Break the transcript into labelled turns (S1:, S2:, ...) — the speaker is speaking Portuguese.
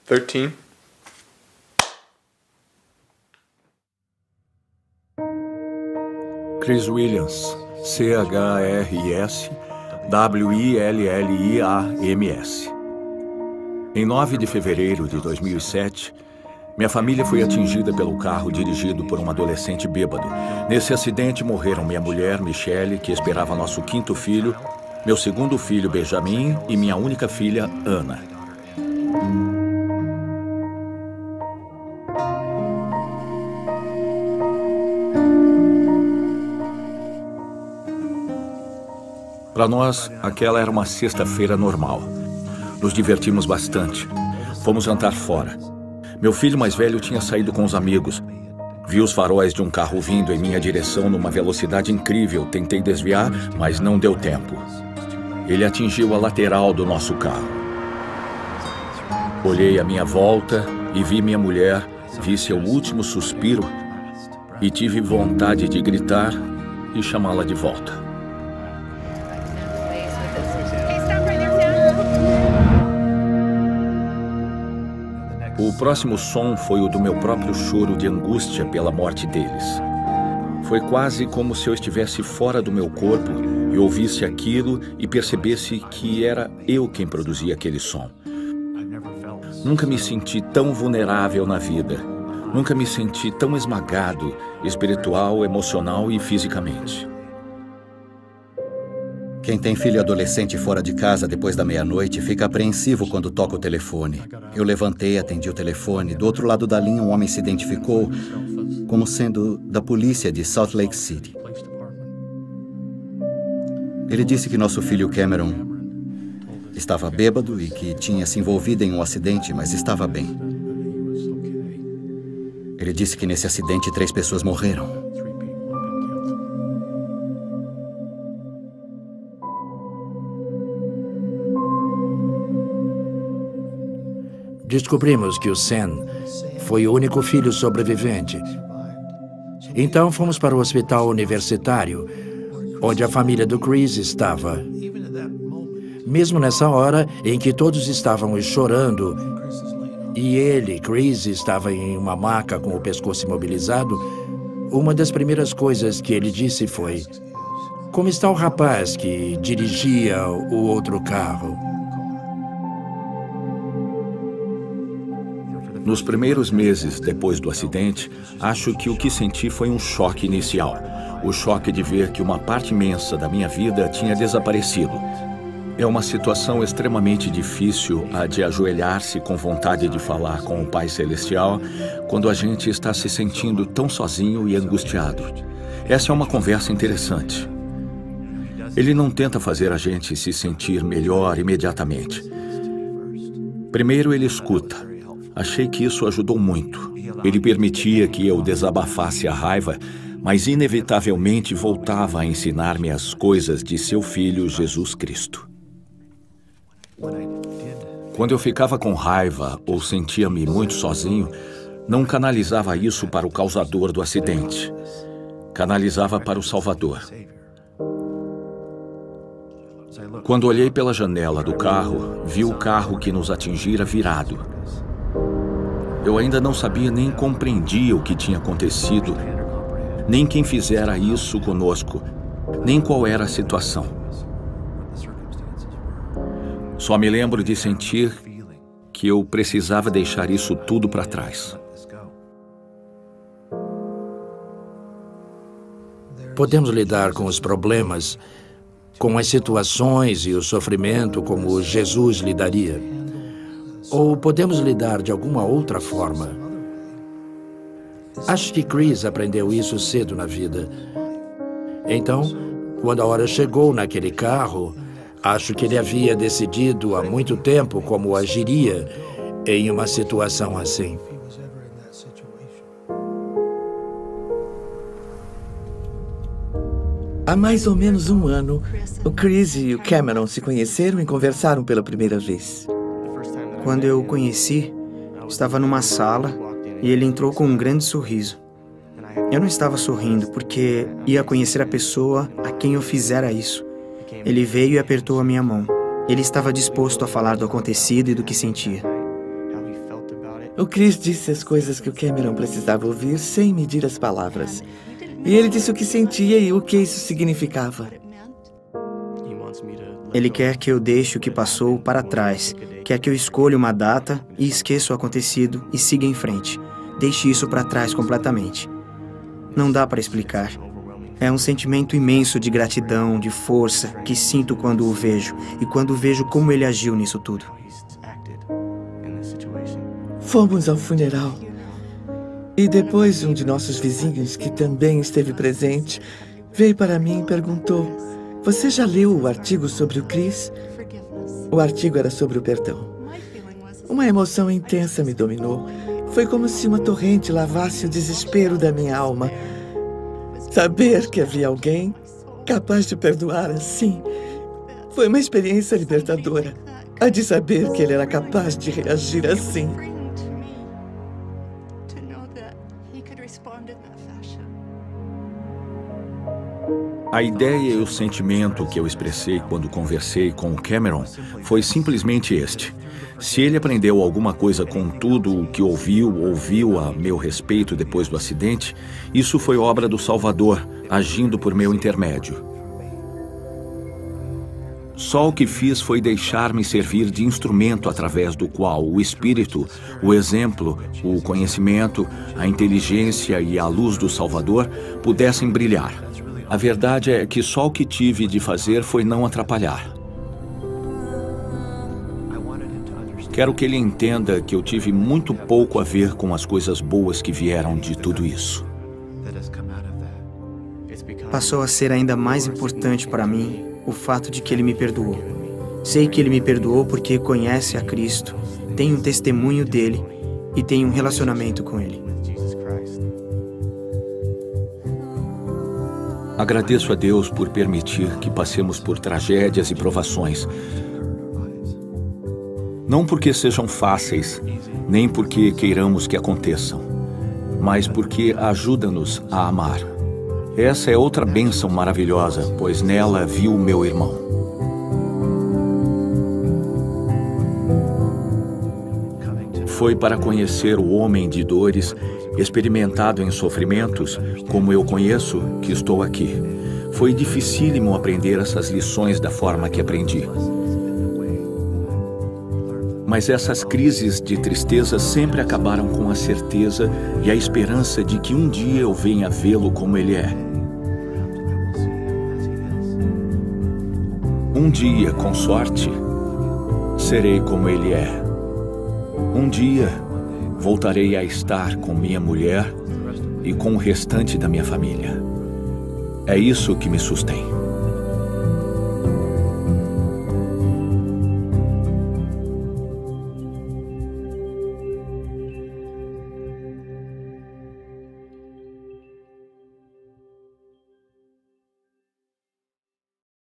S1: 13.
S2: Chris Williams, C-H-R-S-W-I-L-L-I-A-M-S. Em 9 de fevereiro de 2007, minha família foi atingida pelo carro dirigido por um adolescente bêbado. Nesse acidente morreram minha mulher, Michelle, que esperava nosso 5º filho, meu 2º filho, Benjamin, e minha única filha, Ana. Para nós, aquela era uma sexta-feira normal. Nos divertimos bastante. Fomos jantar fora. Meu filho mais velho tinha saído com os amigos. Vi os faróis de um carro vindo em minha direção numa velocidade incrível. Tentei desviar, mas não deu tempo. Ele atingiu a lateral do nosso carro. Olhei à minha volta e vi minha mulher, vi seu último suspiro e tive vontade de gritar e chamá-la de volta. O próximo som foi o do meu próprio choro de angústia pela morte deles. Foi quase como se eu estivesse fora do meu corpo e ouvisse aquilo e percebesse que era eu quem produzia aquele som. Nunca me senti tão vulnerável na vida. Nunca me senti tão esmagado, espiritual, emocional e fisicamente.
S3: Quem tem filho adolescente fora de casa depois da meia-noite fica apreensivo quando toca o telefone. Eu levantei, atendi o telefone. Do outro lado da linha, um homem se identificou como sendo da polícia de Salt Lake City. Ele disse que nosso filho Cameron estava bêbado e que tinha se envolvido em um acidente, mas estava bem. Ele disse que nesse acidente 3 pessoas morreram.
S4: Descobrimos que o Sam foi o único filho sobrevivente. Então fomos para o hospital universitário, onde a família do Chris estava. Mesmo nessa hora em que todos estavam chorando e ele, Chris, estava em uma maca com o pescoço imobilizado, uma das primeiras coisas que ele disse foi: "Como está o rapaz que dirigia o outro carro?"
S2: Nos primeiros meses depois do acidente, acho que o que senti foi um choque inicial. O choque de ver que uma parte imensa da minha vida tinha desaparecido. É uma situação extremamente difícil a de ajoelhar-se com vontade de falar com o Pai Celestial quando a gente está se sentindo tão sozinho e angustiado. Essa é uma conversa interessante. Ele não tenta fazer a gente se sentir melhor imediatamente. Primeiro ele escuta. Achei que isso ajudou muito. Ele permitia que eu desabafasse a raiva, mas inevitavelmente voltava a ensinar-me as coisas de seu Filho Jesus Cristo. Quando eu ficava com raiva ou sentia-me muito sozinho, não canalizava isso para o causador do acidente. Canalizava para o Salvador. Quando olhei pela janela do carro, vi o carro que nos atingira virado. Eu ainda não sabia nem compreendia o que tinha acontecido, nem quem fizera isso conosco, nem qual era a situação. Só me lembro de sentir que eu precisava deixar isso tudo para trás.
S4: Podemos lidar com os problemas, com as situações e o sofrimento como Jesus lidaria. Ou podemos lidar de alguma outra forma. Acho que Chris aprendeu isso cedo na vida. Então, quando a hora chegou naquele carro, acho que ele havia decidido há muito tempo como agiria em uma situação assim.
S5: Há mais ou menos um ano, o Chris e o Cameron se conheceram e conversaram pela primeira vez.
S6: Quando eu o conheci, estava numa sala e ele entrou com um grande sorriso. Eu não estava sorrindo porque ia conhecer a pessoa a quem eu fizera isso. Ele veio e apertou a minha mão. Ele estava disposto a falar do acontecido e do que sentia.
S5: O Chris disse as coisas que o Cameron precisava ouvir sem medir as palavras. E ele disse o que sentia e o que isso significava.
S6: Ele quer que eu deixe o que passou para trás. Quer que eu escolha uma data e esqueça o acontecido e siga em frente. Deixe isso para trás completamente. Não dá para explicar. É um sentimento imenso de gratidão, de força, que sinto quando o vejo. E quando vejo como ele agiu nisso tudo.
S5: Fomos ao funeral. E depois um de nossos vizinhos, que também esteve presente, veio para mim e perguntou: "Você já leu o artigo sobre o Chris?" O artigo era sobre o perdão. Uma emoção intensa me dominou. Foi como se uma torrente lavasse o desespero da minha alma. Saber que havia alguém capaz de perdoar assim foi uma experiência libertadora. A de saber que ele era capaz de reagir assim.
S2: A ideia e o sentimento que eu expressei quando conversei com o Cameron foi simplesmente este. Se ele aprendeu alguma coisa com tudo o que ouviu a meu respeito depois do acidente, isso foi obra do Salvador, agindo por meu intermédio. Só o que fiz foi deixar-me servir de instrumento através do qual o Espírito, o exemplo, o conhecimento, a inteligência e a luz do Salvador pudessem brilhar. A verdade é que só o que tive de fazer foi não atrapalhar. Quero que ele entenda que eu tive muito pouco a ver com as coisas boas que vieram de tudo isso.
S6: Passou a ser ainda mais importante para mim o fato de que ele me perdoou. Sei que ele me perdoou porque conhece a Cristo, tem um testemunho dele e tem um relacionamento com ele.
S2: Agradeço a Deus por permitir que passemos por tragédias e provações. Não porque sejam fáceis, nem porque queiramos que aconteçam, mas porque ajuda-nos a amar. Essa é outra bênção maravilhosa, pois nela vi o meu irmão. Foi para conhecer o homem de dores, experimentado em sofrimentos, como eu conheço, que estou aqui. Foi dificílimo aprender essas lições da forma que aprendi. Mas essas crises de tristeza sempre acabaram com a certeza e a esperança de que um dia eu venha vê-lo como ele é. Um dia, com sorte, serei como ele é. Um dia, voltarei a estar com minha mulher e com o restante da minha família. É isso que me sustém.